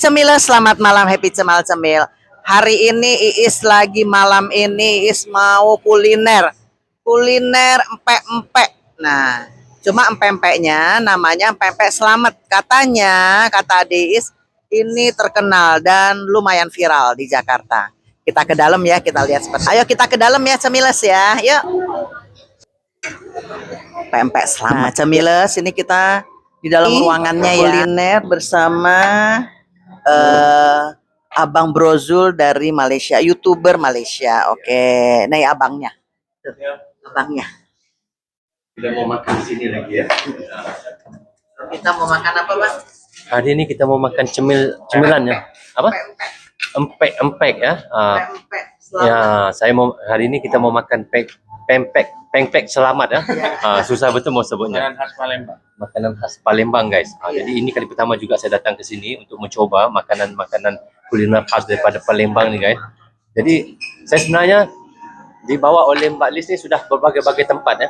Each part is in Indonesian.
Cemil, selamat malam, happy cemil. Hari ini Iis lagi malam ini Iis mau kuliner empek-empek. Nah, cuma empek-empeknya namanya empek-empek Slamet. Kata Iis ini terkenal dan lumayan viral di Jakarta. Kita ke dalam ya, kita lihat seperti. Ayo kita ke dalam ya, Cemiles ya. Yuk. Empek Slamet. Nah, Cemiles, ini kita di dalam ruangannya ya. Kuliner bersama Abang Brozul dari Malaysia, YouTuber Malaysia. Oke, nih abangnya. Tuh, abangnya. Kita mau makan di sini lagi ya. Kita mau makan apa, Bang? Hari ini kita mau makan cemilan ya. Apa? Empek ya. Ya, saya mau hari ini kita mau makan pempek selamat ya. Susah betul mau sebutnya. Makanan khas Palembang. Makanan khas Palembang, guys. Jadi ini kali pertama juga saya datang ke sini untuk mencoba makanan kuliner khas daripada Palembang nih, guys. Jadi saya sebenarnya dibawa oleh Mbak Liz ni sudah berbagai-bagai tempat ya.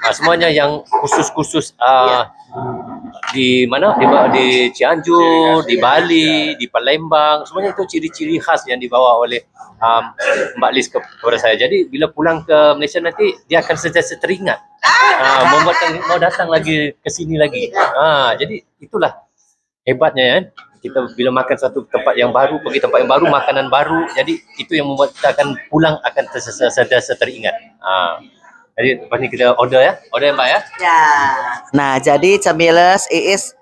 Semuanya yang khusus di mana? Di Cianjur, di Bali, di Palembang. Semuanya itu ciri-ciri khas yang dibawa oleh Mbak Liz kepada saya. Jadi bila pulang ke Malaysia nanti dia akan sentiasa teringat. Mau datang lagi ke sini lagi. Jadi itulah hebatnya ya. Kita bila makan satu tempat yang baru, pergi tempat yang baru, makanan baru, jadi itu yang membuat kita akan pulang akan sentiasa teringat. Jadi lepas ni kita order ya Mbak ya. Ya. Nah, jadi Cemiles, Iis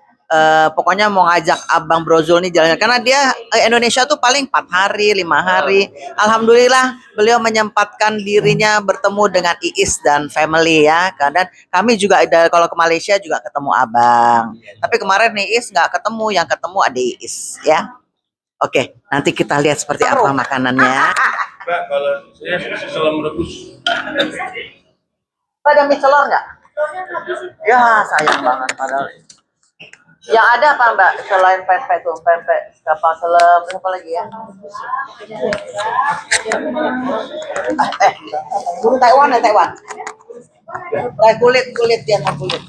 pokoknya mau ngajak Abang Brozul nih jalan, karena dia Indonesia tuh paling 4 hari, 5 hari. Alhamdulillah beliau menyempatkan dirinya bertemu dengan Iis dan family ya. Dan kami juga ada kalau ke Malaysia juga ketemu Abang. Tapi kemarin nih Iis nggak ketemu, yang ketemu ada Iis ya. Oke, nanti kita lihat seperti apa makanannya. Mbak, kalau saya selam rebus. Ada mie telur nggak? Ya sayang banget padahal. Yang ada apa Mbak selain pempek tuh, pempek kapal selam, apa lagi ya? Taiwan ya Taiwan. Kulit dia mau kulit.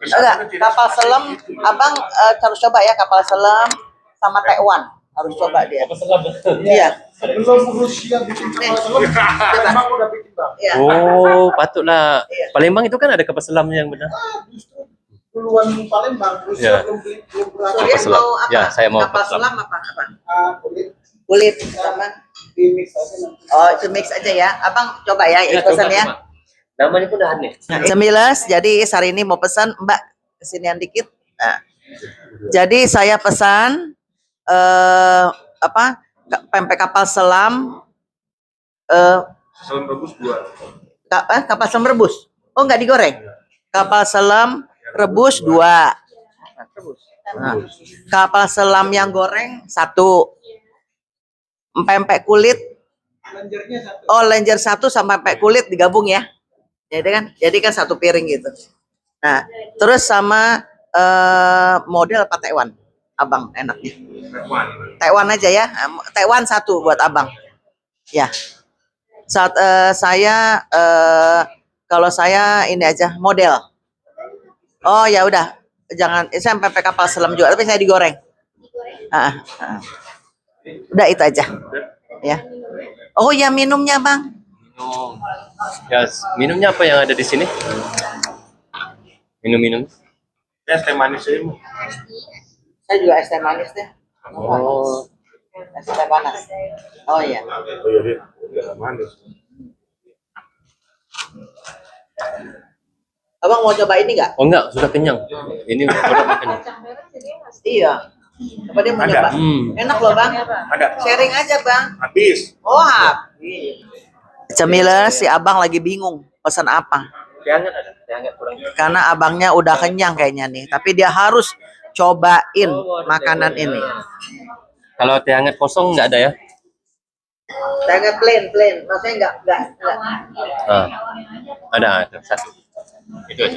Enggak, kapal selam, Abang harus coba ya kapal selam sama Taiwan. Harus coba dia. Iya. Belum berusia bikin kapal selam, Palembang udah bikin Bang. Iya. Oh, patutlah. Palembang itu kan ada kapal selam yang benar. Justru duluan Palembang, berusia belum berapa. Dia selam. mau apa? Ya, saya mau kapal kapal selam apa? Kulit Kulit sama. di mix aja nanti. Oh, itu mix aja ya. Abang coba ya, pesan ya. Namanya pun udah aneh. Cemiles, jadi hari ini mau pesan Mbak kesinian dikit. Nah, jadi saya pesan pempek kapal selam, Selam rebus 2. kapal selam rebus. Oh, nggak digoreng. Kapal selam rebus 2. Nah, kapal selam yang goreng 1. Pempek kulit. Lenjernya 1. Oh, lenjer 1 sama pempek kulit digabung ya. Jadi kan 1 piring gitu. Nah, terus sama model apa Taiwan? Abang enaknya. Taiwan aja ya. Taiwan 1 buat Abang. Ya. Saat saya kalau saya ini aja model. Oh ya udah, jangan saya pempek kapal selam juga, tapi saya digoreng. Udah itu aja. Ya. Oh ya minumnya Bang. Ya, minumnya apa yang ada di sini? Minum. Es teh manis saya mau. Saya juga es teh manis deh. Oh, Es teh panas. Oh iya. Oh iya, udah manis. Abang mau coba ini nggak? oh enggak, sudah kenyang. Ini udah makan. Iya. Coba dia mau coba. Enak loh Bang. Ada. Sharing aja Bang. Habis. Oh habis. Cemiles, si Abang lagi bingung pesan apa. Hangat kurang. Karena abangnya udah kenyang kayaknya nih. Tapi dia harus cobain makanan ini. Kalau teh hangat kosong nggak ada ya? Jangan plain. Maksudnya enggak. Ada satu. Itu aja.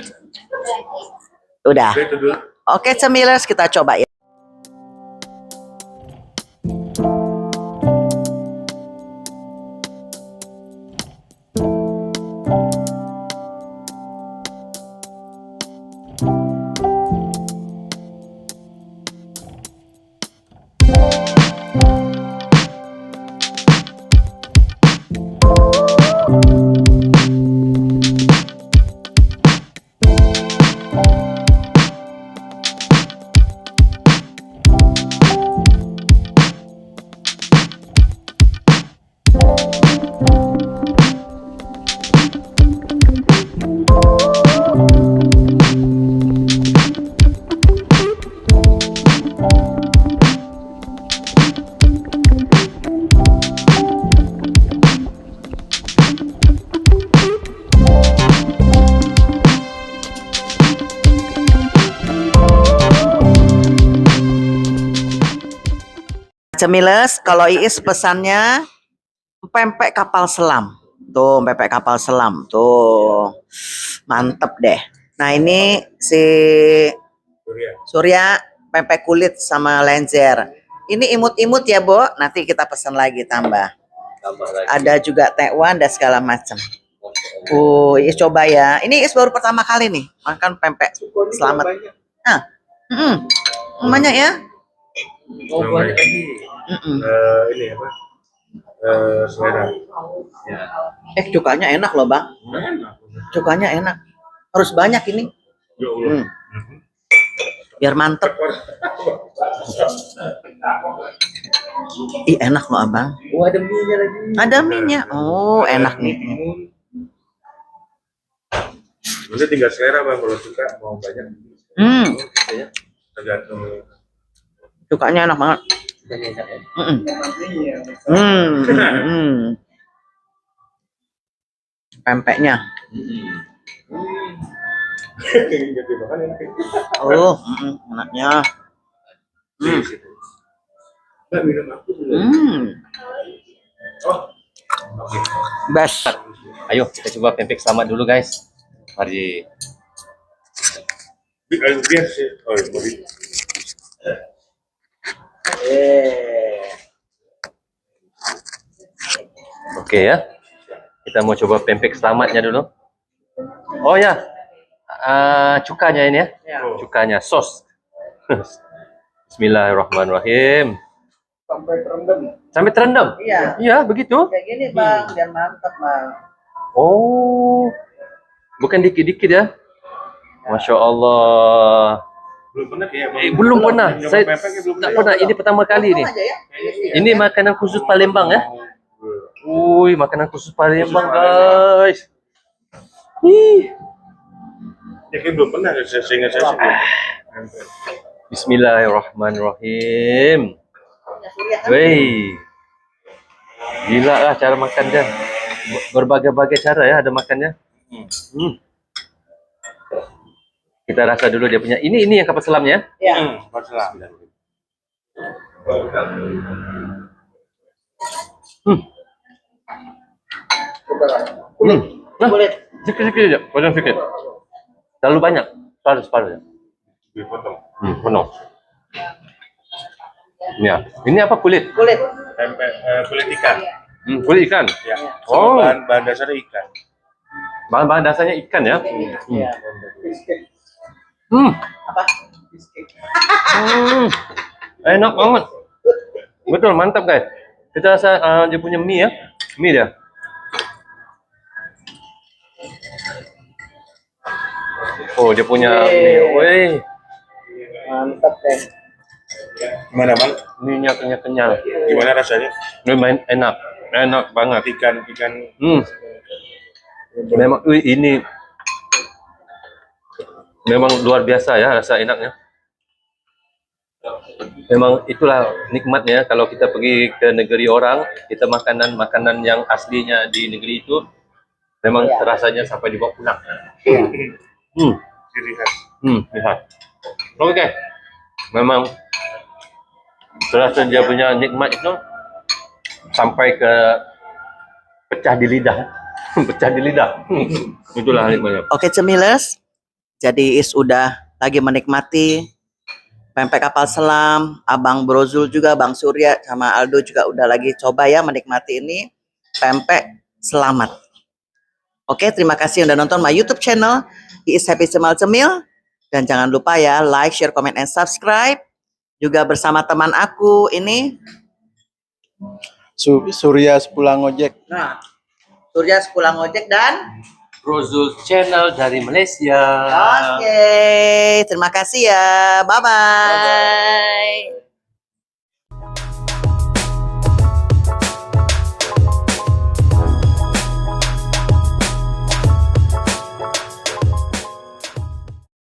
Udah. Itu dulu. Oke Cemiles, kita coba ya. Cemiles, kalau Iis pesannya pempek kapal selam. Tuh, pempek kapal selam. Tuh. Mantep deh. Nah, ini si Surya pempek kulit sama lenjer. Ini imut-imut ya, Bo. Nanti kita pesan lagi tambah. Tambah lagi. Ada juga tekwan dan segala macam. Iis coba ya. Ini Iis baru pertama kali nih makan pempek selamat. Nah, banyak ya. Oh, banyak lagi. Ini apa? Selera. Ya. Cukanya enak loh, Bang. Cukanya enak. Harus banyak ini. Ya Allah. Biar mantep. Ih, enak loh, Abang. Oh, ada mie-nya lagi. Ada mie-nya. Oh, enak nih. Nanti tinggal selera Bang, kalau suka mau banyak. Tergantung. Cukanya enak banget. Pempeknya. Enaknya. Best. Ayo kita coba pempek selamat dulu guys. Mari. Biar sih. Oh, mau Oke ya. Kita mau coba pempek selamatnya dulu. Oh ya. Cukanya ini ya. Cukanya sos. Bismillahirrahmanirrahim. Sampai terendam. Iya. Iya, begitu. Kayak gini, Bang, biar mantep, Bang. Oh. Bukan dikit-dikit ya. Masya Allah. belum pernah kayak Belum pernah. Saya belum tak pernah. Ini pertama kali nih. Aja ya. Ini makanan khusus Palembang ya. Wih, makanan khusus Palembang guys. Ih. Ya kayak belum pernah seingat saya sih. Bismillahirrahmanirrahim. Wih. Gila lah cara makan dia. Berbagai-bagai cara ya ada makannya. Kita rasa dulu dia punya. Ini yang kapal selamnya. Ya. Nah, Kulit. sedikit aja, potong sedikit. Terlalu banyak, separuh ya. Dipotong. Penuh. Ya, ini apa kulit? Kulit. Pempek kulit ikan. Kulit ikan. Ya. Oh. Bahan dasarnya ikan. Bahan-bahan dasarnya ikan ya. Iya. Apa? Enak banget. Betul, mantap guys. Kita rasa dia punya mie ya. Mie dia. Oh, dia punya mie. Wih, Mantap deh. Gimana Bang? mie-nya kenyal. Gimana rasanya? Memang enak. Enak banget. Ikan. Memang ini memang luar biasa ya rasa enaknya. Memang itulah nikmatnya kalau kita pergi ke negeri orang, kita makanan yang aslinya di negeri itu memang rasanya sampai dibawa pulang. Ciri khas. Lihat. Oke. Memang terasa dia punya nikmat itu sampai ke pecah di lidah. Pecah di lidah. Itulah nikmatnya. Oke, Cemiles. Jadi Is udah lagi menikmati pempek kapal selam. Abang Brozul juga, Bang Surya sama Aldo juga udah lagi coba ya menikmati ini pempek selamat. Oke, terima kasih udah nonton my YouTube channel Is Happy Cemil. Dan jangan lupa ya like, share, comment, and subscribe. Juga bersama teman aku ini. Surya Sepulang Ojek. Nah, Surya Sepulang Ojek dan Brozul Channel dari Malaysia. Oke, terima kasih ya. Bye-bye.